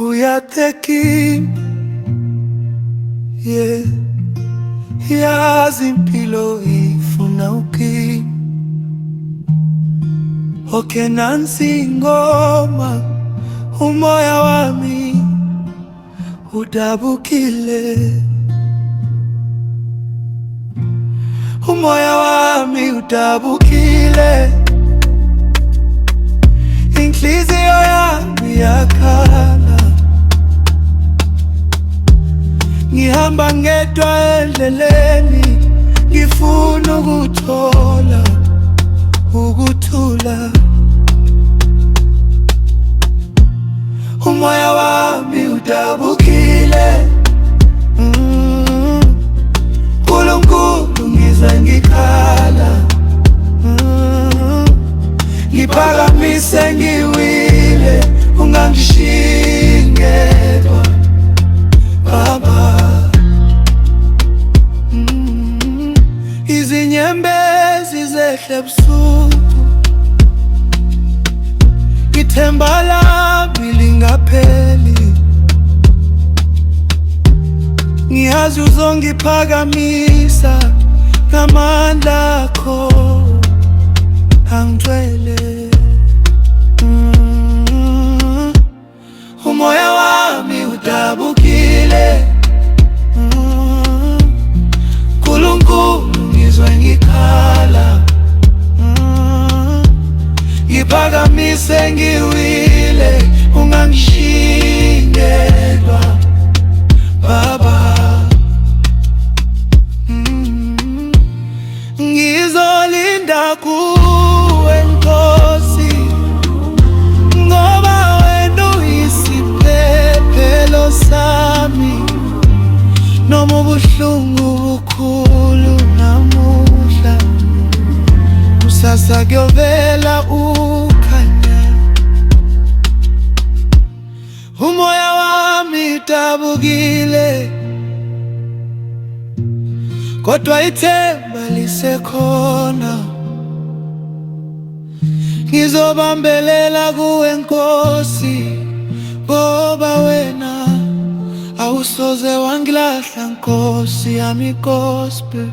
Uyathekile, yeah, yazi impilo ifuna ukimi. Okay, nansi ingoma, umoya wami udabukile. Umoya wami udabukile, inhliziyo yami yakhala. Ngihamba ngedwa endleleni, ngifuna ukuthola ukuthula. Umoya wami udabukile, Nkulunkulu ngizwe ngikhala, ngiphakamise ngiwile, ungangishiyi ngedwa Baba. Izinyembezi zehle ebusuku, ithemba lami lingapheli. Ngiyazi uzongiphakamisa ngamandla akho angigcwele. Umoya wami udabukile, Nkulunkulu ngizwe ngikhala, ngiphakamise ngiwile, ungangishiyi ngedwa Baba. Ngizolinda kuwe Nkosi, ngoba wena uyisiphephelo sami. Noma ubuhlungu bukhulu namuhla, kusasa kuyovela ukhanya. Umoya wami udabukile, kodwa ithemba lisekhona. Ngizobambelela kuwe Nkosi, ngoba wena awusoze wangilahla Nkosi yami gospel.